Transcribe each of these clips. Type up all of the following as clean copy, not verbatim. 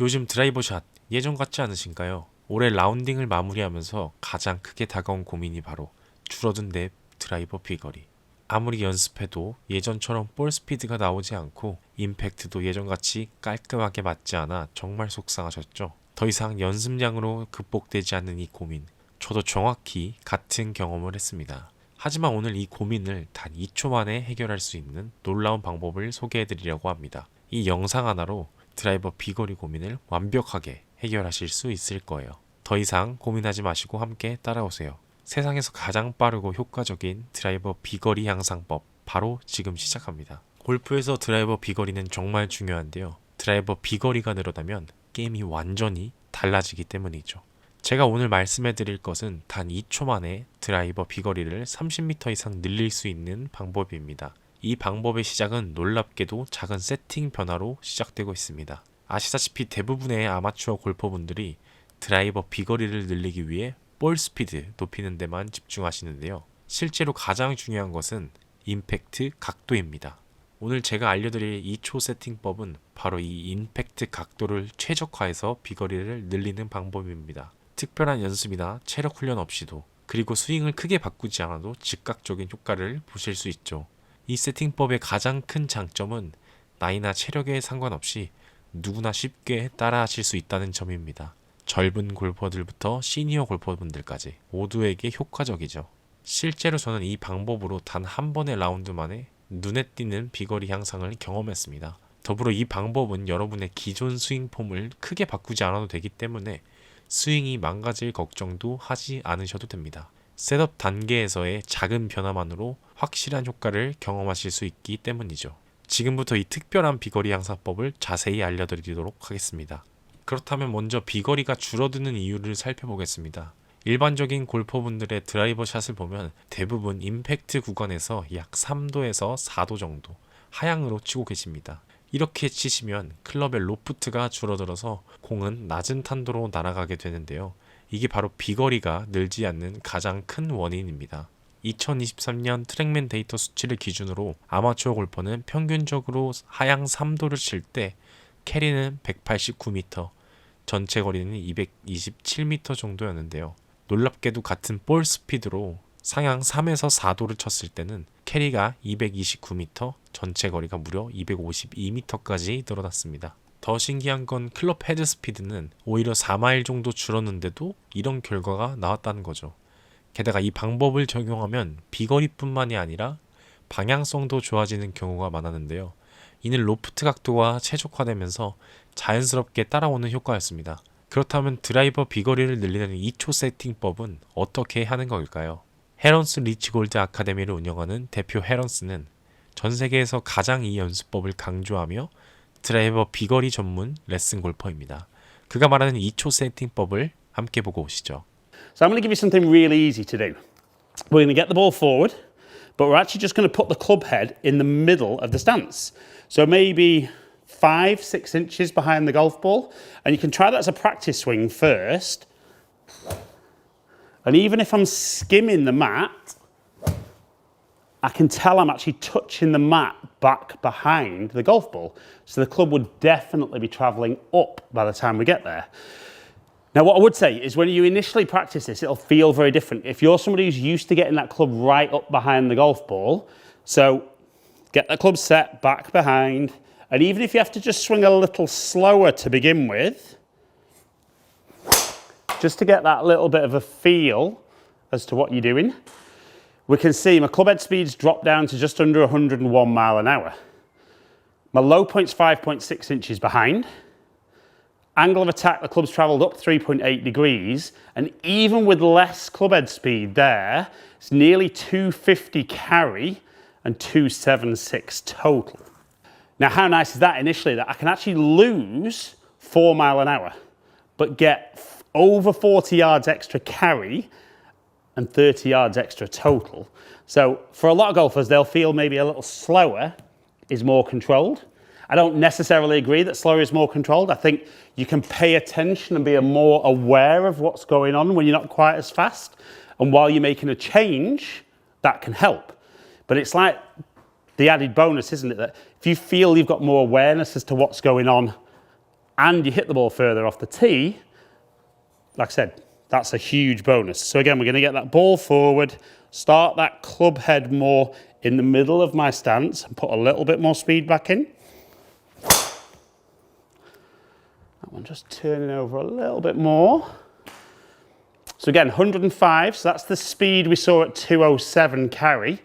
요즘 드라이버샷 예전 같지 않으신가요? 올해 라운딩을 마무리하면서 가장 크게 다가온 고민이 바로 줄어든 내 드라이버 비거리. 아무리 연습해도 예전처럼 볼 스피드가 나오지 않고 임팩트도 예전같이 깔끔하게 맞지 않아 정말 속상하셨죠? 더 이상 연습량으로 극복되지 않는 이 고민. 저도 정확히 같은 경험을 했습니다. 하지만 오늘 이 고민을 단 2초 만에 해결할 수 있는 놀라운 방법을 소개해드리려고 합니다. 이 영상 하나로 드라이버 비거리 고민을 완벽하게 해결하실 수 있을 거예요. 더 이상 고민하지 마시고 함께 따라오세요. 세상에서 가장 빠르고 효과적인 드라이버 비거리 향상법, 바로 지금 시작합니다. 골프에서 드라이버 비거리는 정말 중요한데요. 드라이버 비거리가 늘어나면 게임이 완전히 달라지기 때문이죠. 제가 오늘 말씀해 드릴 것은 단 2초 만에 드라이버 비거리를 30m 이상 늘릴 수 있는 방법입니다. 이 방법의 시작은 놀랍게도 작은 세팅 변화로 시작되고 있습니다. 아시다시피 대부분의 아마추어 골퍼분들이 드라이버 비거리를 늘리기 위해 볼 스피드 높이는 데만 집중하시는데요. 실제로 가장 중요한 것은 임팩트 각도입니다. 오늘 제가 알려드릴 2초 세팅법은 바로 이 임팩트 각도를 최적화해서 비거리를 늘리는 방법입니다. 특별한 연습이나 체력 훈련 없이도, 그리고 스윙을 크게 바꾸지 않아도 즉각적인 효과를 보실 수 있죠. 이 세팅법의 가장 큰 장점은 나이나 체력에 상관없이 누구나 쉽게 따라하실 수 있다는 점입니다. 젊은 골퍼들부터 시니어 골퍼분들까지 모두에게 효과적이죠. 실제로 저는 이 방법으로 단 한 번의 라운드 만에 눈에 띄는 비거리 향상을 경험했습니다. 더불어 이 방법은 여러분의 기존 스윙 폼을 크게 바꾸지 않아도 되기 때문에 스윙이 망가질 걱정도 하지 않으셔도 됩니다. 셋업 단계에서의 작은 변화만으로 확실한 효과를 경험하실 수 있기 때문이죠. 지금부터 이 특별한 비거리 향상법을 자세히 알려드리도록 하겠습니다. 그렇다면 먼저 비거리가 줄어드는 이유를 살펴보겠습니다. 일반적인 골퍼분들의 드라이버 샷을 보면 대부분 임팩트 구간에서 약 3도에서 4도 정도 하향으로 치고 계십니다. 이렇게 치시면 클럽의 로프트가 줄어들어서 공은 낮은 탄도로 날아가게 되는데요. 이게 바로 비거리가 늘지 않는 가장 큰 원인입니다. 2023년 트랙맨 데이터 수치를 기준으로 아마추어 골퍼는 평균적으로 하향 3도를 칠 때 캐리는 189m, 전체 거리는 227m 정도였는데요. 놀랍게도 같은 볼 스피드로 상향 3에서 4도를 쳤을 때는 캐리가 229m, 전체 거리가 무려 252m까지 늘어났습니다. 더 신기한 건 클럽 헤드 스피드는 오히려 4마일 정도 줄었는데도 이런 결과가 나왔다는 거죠. 게다가 이 방법을 적용하면 비거리뿐만이 아니라 방향성도 좋아지는 경우가 많았는데요. 이는 로프트 각도가 최적화되면서 자연스럽게 따라오는 효과였습니다. 그렇다면 드라이버 비거리를 늘리는 2초 세팅법은 어떻게 하는 걸까요? 헤런스 리치골드 아카데미를 운영하는 대표 헤런스는 전 세계에서 가장 이 연습법을 강조하며 드라이버 비거리 전문 레슨 골퍼입니다. 그가 말하는 2초 세팅법을 함께 보고 오시죠. So I'm going to give you something really easy to do. We're going to get the ball forward, but we're actually just going to put the club head in the middle of the stance. So maybe 5-6 inches behind the golf ball. And you can try that as a practice swing first. And even if I'm skimming the mat, I can tell I'm actually touching the mat back behind the golf ball. So the club would definitely be travelling up by the time we get there. Now, what I would say is when you initially practice this, it'll feel very different. If you're somebody who's used to getting that club right up behind the golf ball, so get the club set back behind, and even if you have to just swing a little slower to begin with, just to get that little bit of a feel as to what you're doing, we can see my club head speed's dropped down to just under 101 mile an hour. My low point's 5.6 inches behind. Angle of attack, the club's travelled up 3.8 degrees, and even with less club head speed there, it's nearly 250 carry and 276 total. Now, how nice is that initially, that I can actually lose 4 mile an hour, but get over 40 yards extra carry and 30 yards extra total. So for a lot of golfers, they'll feel maybe a little slower is more controlled. I don't necessarily agree that slower is more controlled. I think you can pay attention and be more aware of what's going on when you're not quite as fast. And while you're making a change, that can help. But it's like the added bonus, isn't it? That if you feel you've got more awareness as to what's going on and you hit the ball further off the tee, like I said, that's a huge bonus. So again, we're going to get that ball forward, start that club head more in the middle of my stance and put a little bit more speed back in. That one just turning over a little bit more. So again, 105, so that's the speed we saw at 207 carry.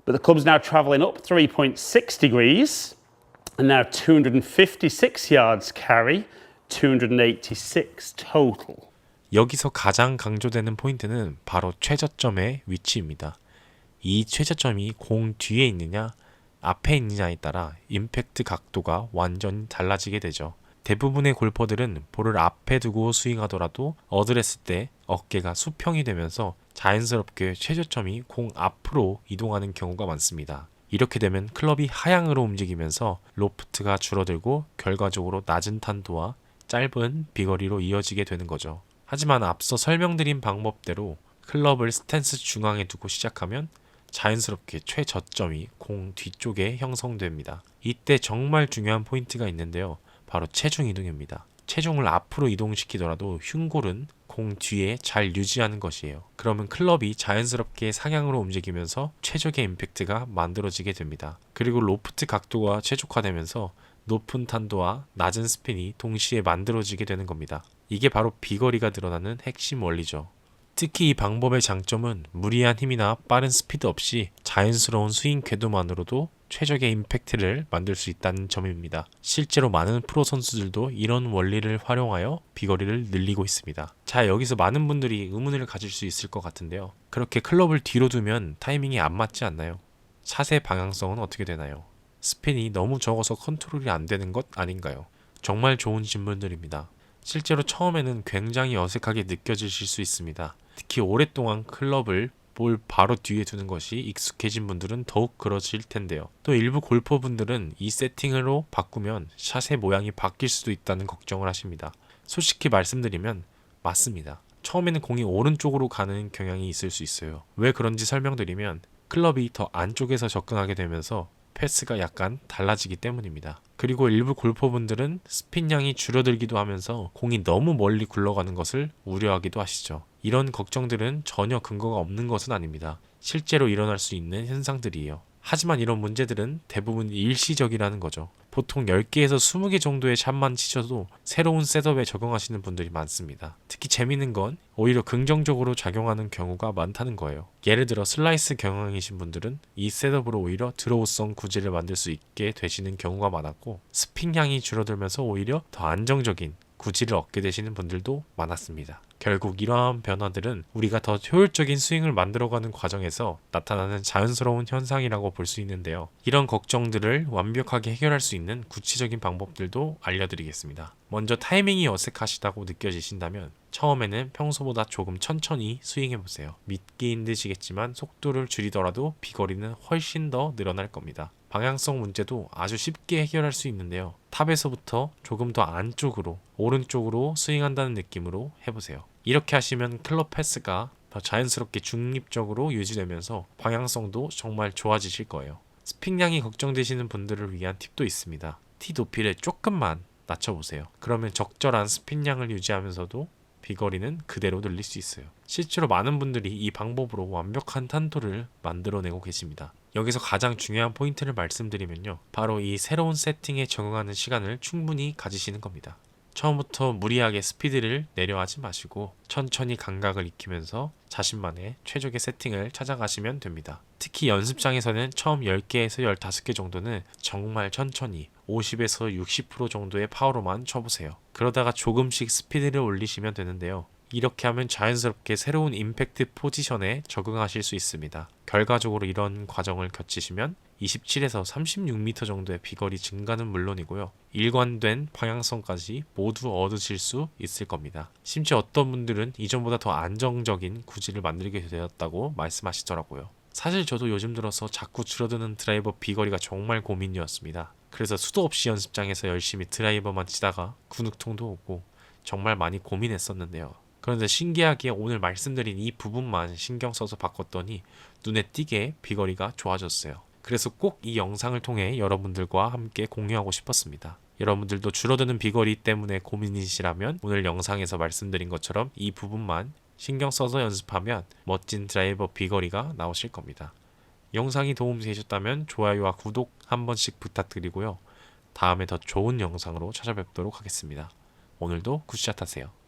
But the club's now travelling up 3.6 degrees and now 256 yards carry, 286 total. 여기서 가장 강조되는 포인트는 바로 최저점의 위치입니다. 이 최저점이 공 뒤에 있느냐, 앞에 있느냐에 따라 임팩트 각도가 완전히 달라지게 되죠. 대부분의 골퍼들은 볼을 앞에 두고 스윙하더라도 어드레스 때 어깨가 수평이 되면서 자연스럽게 최저점이 공 앞으로 이동하는 경우가 많습니다. 이렇게 되면 클럽이 하향으로 움직이면서 로프트가 줄어들고 결과적으로 낮은 탄도와 짧은 비거리로 이어지게 되는 거죠. 하지만 앞서 설명드린 방법대로 클럽을 스탠스 중앙에 두고 시작하면 자연스럽게 최저점이 공 뒤쪽에 형성됩니다. 이때 정말 중요한 포인트가 있는데요. 바로 체중 이동입니다. 체중을 앞으로 이동시키더라도 흉골은 공 뒤에 잘 유지하는 것이에요. 그러면 클럽이 자연스럽게 상향으로 움직이면서 최적의 임팩트가 만들어지게 됩니다. 그리고 로프트 각도가 최적화되면서 높은 탄도와 낮은 스핀이 동시에 만들어지게 되는 겁니다. 이게 바로 비거리가 늘어나는 핵심 원리죠. 특히 이 방법의 장점은 무리한 힘이나 빠른 스피드 없이 자연스러운 스윙 궤도만으로도 최적의 임팩트를 만들 수 있다는 점입니다. 실제로 많은 프로 선수들도 이런 원리를 활용하여 비거리를 늘리고 있습니다. 자, 여기서 많은 분들이 의문을 가질 수 있을 것 같은데요. 그렇게 클럽을 뒤로 두면 타이밍이 안 맞지 않나요? 샷의 방향성은 어떻게 되나요? 스핀이 너무 적어서 컨트롤이 안 되는 것 아닌가요? 정말 좋은 질문들입니다. 실제로 처음에는 굉장히 어색하게 느껴지실 수 있습니다. 특히 오랫동안 클럽을 볼 바로 뒤에 두는 것이 익숙해진 분들은 더욱 그러실 텐데요. 또 일부 골퍼분들은 이 세팅으로 바꾸면 샷의 모양이 바뀔 수도 있다는 걱정을 하십니다. 솔직히 말씀드리면 맞습니다. 처음에는 공이 오른쪽으로 가는 경향이 있을 수 있어요. 왜 그런지 설명드리면 클럽이 더 안쪽에서 접근하게 되면서 패스가 약간 달라지기 때문입니다. 그리고 일부 골퍼분들은 스핀량이 줄어들기도 하면서 공이 너무 멀리 굴러가는 것을 우려하기도 하시죠. 이런 걱정들은 전혀 근거가 없는 것은 아닙니다. 실제로 일어날 수 있는 현상들이에요. 하지만 이런 문제들은 대부분 일시적이라는 거죠. 보통 10개에서 20개 정도의 샷만 치셔도 새로운 셋업에 적응하시는 분들이 많습니다. 특히 재미있는 건 오히려 긍정적으로 작용하는 경우가 많다는 거예요. 예를 들어 슬라이스 경향이신 분들은 이 셋업으로 오히려 드로우성 구질을 만들 수 있게 되시는 경우가 많았고, 스핀량이 줄어들면서 오히려 더 안정적인 구질을 얻게 되시는 분들도 많았습니다. 결국 이러한 변화들은 우리가 더 효율적인 스윙을 만들어가는 과정에서 나타나는 자연스러운 현상이라고 볼 수 있는데요. 이런 걱정들을 완벽하게 해결할 수 있는 구체적인 방법들도 알려드리겠습니다. 먼저 타이밍이 어색하시다고 느껴지신다면 처음에는 평소보다 조금 천천히 스윙해보세요. 믿기 힘드시겠지만 속도를 줄이더라도 비거리는 훨씬 더 늘어날 겁니다. 방향성 문제도 아주 쉽게 해결할 수 있는데요. 탑에서부터 조금 더 안쪽으로, 오른쪽으로 스윙한다는 느낌으로 해보세요. 이렇게 하시면 클럽 패스가 더 자연스럽게 중립적으로 유지되면서 방향성도 정말 좋아지실 거예요. 스핀량이 걱정되시는 분들을 위한 팁도 있습니다. 티 높이를 조금만 낮춰보세요. 그러면 적절한 스핀량을 유지하면서도 비거리는 그대로 늘릴 수 있어요. 실제로 많은 분들이 이 방법으로 완벽한 탄도를 만들어내고 계십니다. 여기서 가장 중요한 포인트를 말씀드리면요. 바로 이 새로운 세팅에 적응하는 시간을 충분히 가지시는 겁니다. 처음부터 무리하게 스피드를 내려하지 마시고 천천히 감각을 익히면서 자신만의 최적의 세팅을 찾아가시면 됩니다. 특히 연습장에서는 처음 10개에서 15개 정도는 정말 천천히 50에서 60% 정도의 파워로만 쳐보세요. 그러다가 조금씩 스피드를 올리시면 되는데요. 이렇게 하면 자연스럽게 새로운 임팩트 포지션에 적응하실 수 있습니다. 결과적으로 이런 과정을 거치시면 27에서 36m 정도의 비거리 증가는 물론이고요. 일관된 방향성까지 모두 얻으실 수 있을 겁니다. 심지어 어떤 분들은 이전보다 더 안정적인 구질을 만들게 되었다고 말씀하시더라고요. 사실 저도 요즘 들어서 자꾸 줄어드는 드라이버 비거리가 정말 고민이었습니다. 그래서 수도 없이 연습장에서 열심히 드라이버만 치다가 근육통도 오고 정말 많이 고민했었는데요. 그런데 신기하게 오늘 말씀드린 이 부분만 신경 써서 바꿨더니 눈에 띄게 비거리가 좋아졌어요. 그래서 꼭 이 영상을 통해 여러분들과 함께 공유하고 싶었습니다. 여러분들도 줄어드는 비거리 때문에 고민이시라면 오늘 영상에서 말씀드린 것처럼 이 부분만 신경 써서 연습하면 멋진 드라이버 비거리가 나오실 겁니다. 영상이 도움이 되셨다면 좋아요와 구독 한 번씩 부탁드리고요. 다음에 더 좋은 영상으로 찾아뵙도록 하겠습니다. 오늘도 굿샷 하세요.